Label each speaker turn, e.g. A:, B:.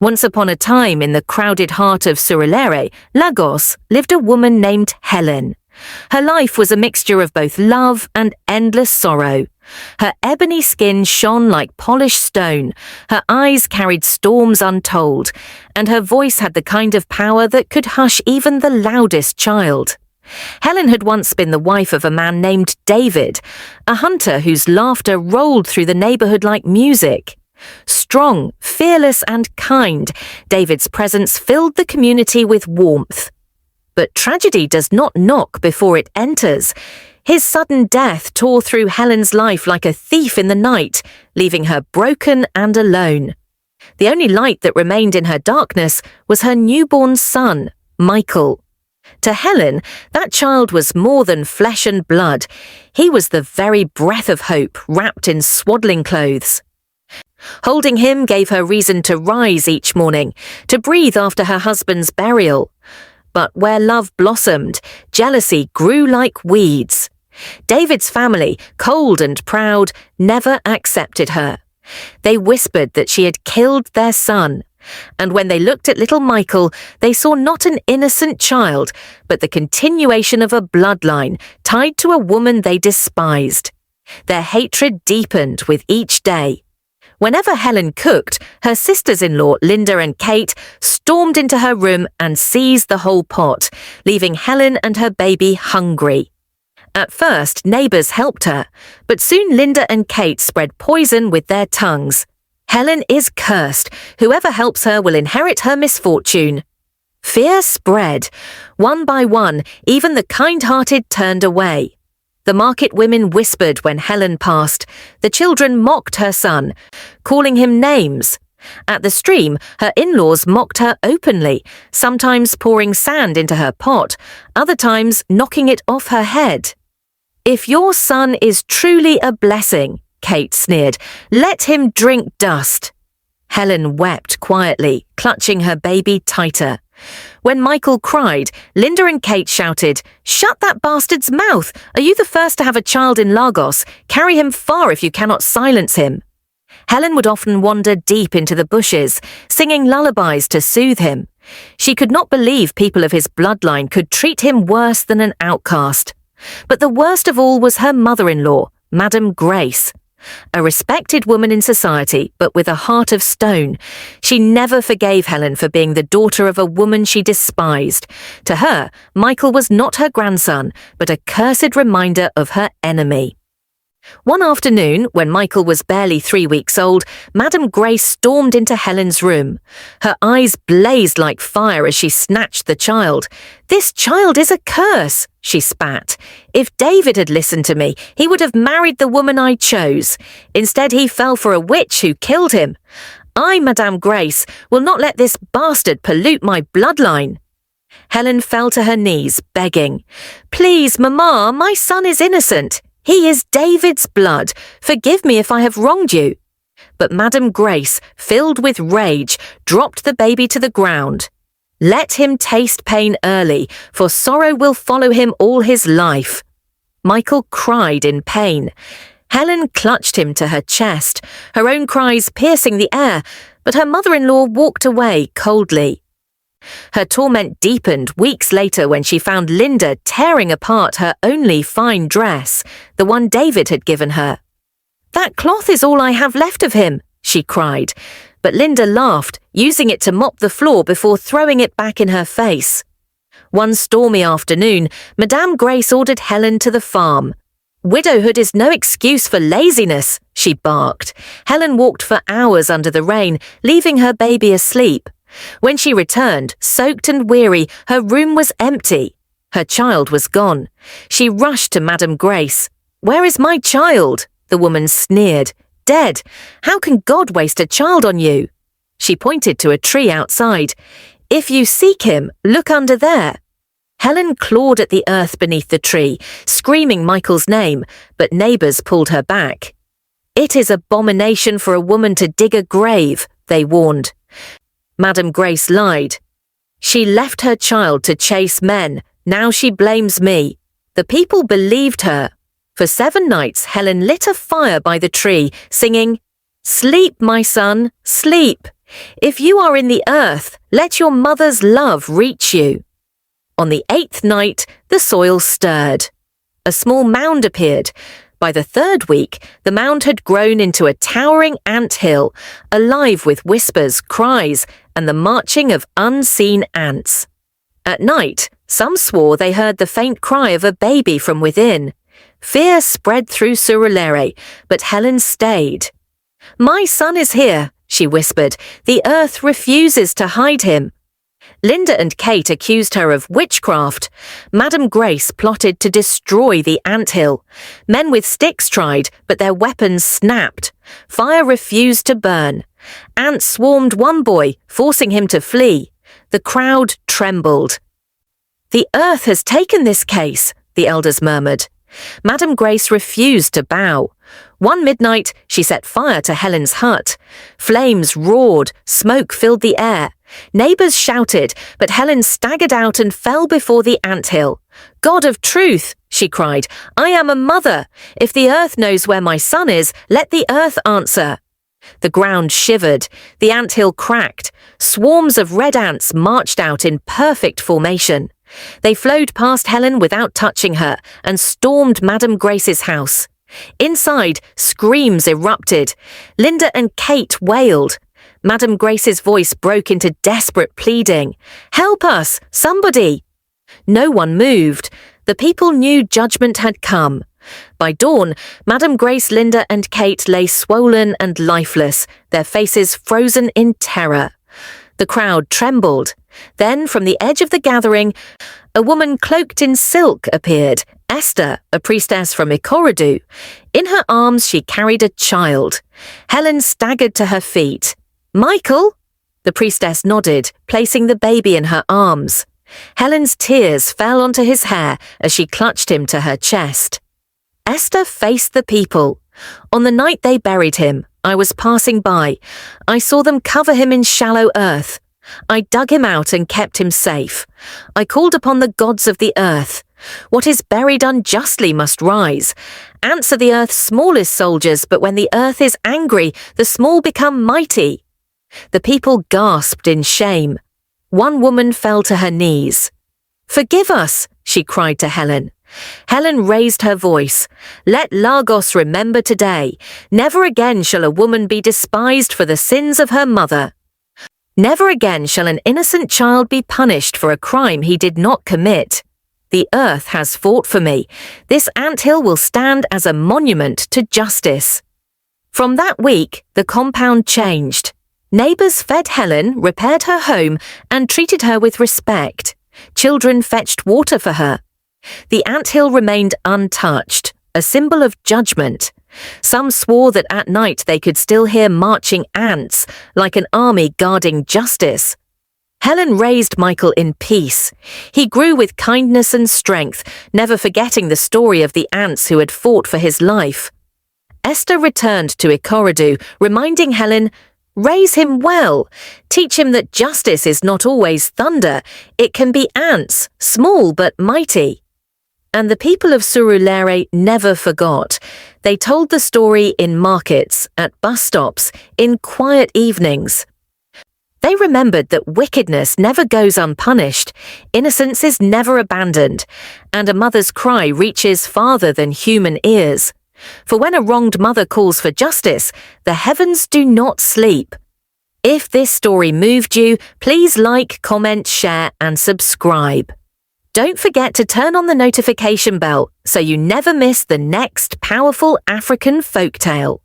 A: Once upon a time, in the crowded heart of Surulere, Lagos, lived a woman named Helen. Her life was a mixture of both love and endless sorrow. Her ebony skin shone like polished stone, her eyes carried storms untold, and her voice had the kind of power that could hush even the loudest child. Helen had once been the wife of a man named David, a hunter whose laughter rolled through the neighborhood like music. Strong, fearless, and kind, David's presence filled the community with warmth. But tragedy does not knock before it enters. His sudden death tore through Helen's life like a thief in the night, leaving her broken and alone. The only light that remained in her darkness was her newborn son, Michael. To Helen, that child was more than flesh and blood. He was the very breath of hope, wrapped in swaddling clothes. Holding him gave her reason to rise each morning, to breathe after her husband's burial. But where love blossomed, jealousy grew like weeds. David's family, cold and proud, never accepted her. They whispered that she had killed their son. And when they looked at little Michael, they saw not an innocent child, but the continuation of a bloodline tied to a woman they despised. Their hatred deepened with each day. Whenever Helen cooked, her sisters-in-law, Linda and Kate, stormed into her room and seized the whole pot, leaving Helen and her baby hungry. At first, neighbors helped her, but soon Linda and Kate spread poison with their tongues. Helen is cursed. Whoever helps her will inherit her misfortune. Fear spread. One by one, even the kind-hearted turned away. The market women whispered when Helen passed. The children mocked her son, calling him names. At the stream, her in-laws mocked her openly, sometimes pouring sand into her pot, other times knocking it off her head. "If your son is truly a blessing," Kate sneered, "let him drink dust." Helen wept quietly, clutching her baby tighter. When Michael cried, Linda and Kate shouted, "Shut that bastard's mouth! Are you the first to have a child in Lagos? Carry him far if you cannot silence him." Helen would often wander deep into the bushes, singing lullabies to soothe him. She could not believe people of his bloodline could treat him worse than an outcast. But the worst of all was her mother-in-law, Madame Grace. A respected woman in society, but with a heart of stone. She never forgave Helen for being the daughter of a woman she despised. To her, Michael was not her grandson, but a cursed reminder of her enemy. One afternoon, when Michael was barely 3 weeks old, Madame Grace stormed into Helen's room. Her eyes blazed like fire as she snatched the child. "This child is a curse," she spat. "If David had listened to me, he would have married the woman I chose. Instead, he fell for a witch who killed him. I, Madame Grace, will not let this bastard pollute my bloodline." Helen fell to her knees, begging, "Please, Mama, my son is innocent. He is David's blood. Forgive me if I have wronged you." But Madame Grace, filled with rage, dropped the baby to the ground. "Let him taste pain early, for sorrow will follow him all his life." Michael cried in pain. Helen clutched him to her chest, her own cries piercing the air, but her mother-in-law walked away coldly. Her torment deepened weeks later when she found Linda tearing apart her only fine dress, the one David had given her. "That cloth is all I have left of him," she cried, but Linda laughed, using it to mop the floor before throwing it back in her face. One stormy afternoon, Madame Grace ordered Helen to the farm. "Widowhood is no excuse for laziness," she barked. Helen walked for hours under the rain, leaving her baby asleep. When she returned, soaked and weary, her room was empty. Her child was gone. She rushed to Madame Grace. "Where is my child?" the woman sneered. "Dead. How can God waste a child on you?" She pointed to a tree outside. "If you seek him, look under there." Helen clawed at the earth beneath the tree, screaming Michael's name, but neighbors pulled her back. "It is abomination for a woman to dig a grave," they warned. Madame Grace lied. "She left her child to chase men. Now she blames me." The people believed her. For 7 nights, Helen lit a fire by the tree, singing, "Sleep, my son, sleep. "If you are in the earth, let your mother's love reach you." On the 8th night, the soil stirred. A small mound appeared. By the 3rd week, the mound had grown into a towering ant hill, alive with whispers, cries, and the marching of unseen ants. At night, some swore they heard the faint cry of a baby from within. Fear spread through Surulere, but Helen stayed. "My son is here," she whispered. "The earth refuses to hide him." Linda and Kate accused her of witchcraft. Madam Grace plotted to destroy the anthill. Men with sticks tried, but their weapons snapped. Fire refused to burn. Ants swarmed one boy, forcing him to flee. The crowd trembled. "The earth has taken this case," the elders murmured. Madam Grace refused to bow. One midnight, she set fire to Helen's hut. Flames roared, smoke filled the air. Neighbors shouted, but Helen staggered out and fell before the anthill. "God of truth," she cried, "I am a mother. If the earth knows where my son is, let the earth answer." The ground shivered. The anthill cracked. Swarms of red ants marched out in perfect formation. They flowed past Helen without touching her and stormed Madam Grace's house. Inside, screams erupted. Linda and Kate wailed. Madam Grace's voice broke into desperate pleading. "Help us, somebody!" No one moved. The people knew judgment had come. By dawn, Madam Grace, Linda, and Kate lay swollen and lifeless, their faces frozen in terror. The crowd trembled. Then, from the edge of the gathering, a woman cloaked in silk appeared, Esther, a priestess from Ikorodu. In her arms she carried a child. Helen staggered to her feet. "Michael?" The priestess nodded, placing the baby in her arms. Helen's tears fell onto his hair as she clutched him to her chest. Esther faced the people. "On the night they buried him, I was passing by. I saw them cover him in shallow earth. I dug him out and kept him safe. I called upon the gods of the earth. What is buried unjustly must rise. Ants are the earth's smallest soldiers, but when the earth is angry, the small become mighty." The people gasped in shame. One woman fell to her knees. "Forgive us," she cried to Helen. Helen raised her voice. "Let Lagos remember today. Never again shall a woman be despised for the sins of her mother. Never again shall an innocent child be punished for a crime he did not commit. The earth has fought for me. This anthill will stand as a monument to justice." From that week, the compound changed. Neighbors fed Helen, repaired her home, and treated her with respect. Children fetched water for her. The anthill remained untouched, a symbol of judgment. Some swore that at night they could still hear marching ants, like an army guarding justice. Helen raised Michael in peace. He grew with kindness and strength, never forgetting the story of the ants who had fought for his life. Esther returned to Ikorodu, reminding Helen, "Raise him well. Teach him that justice is not always thunder. It can be ants, small but mighty." And the people of Surulere never forgot. They told the story in markets, at bus stops, in quiet evenings. They remembered that wickedness never goes unpunished, innocence is never abandoned, and a mother's cry reaches farther than human ears. For when a wronged mother calls for justice, the heavens do not sleep. If this story moved you, please like, comment, share, and subscribe. Don't forget to turn on the notification bell so you never miss the next powerful African folktale.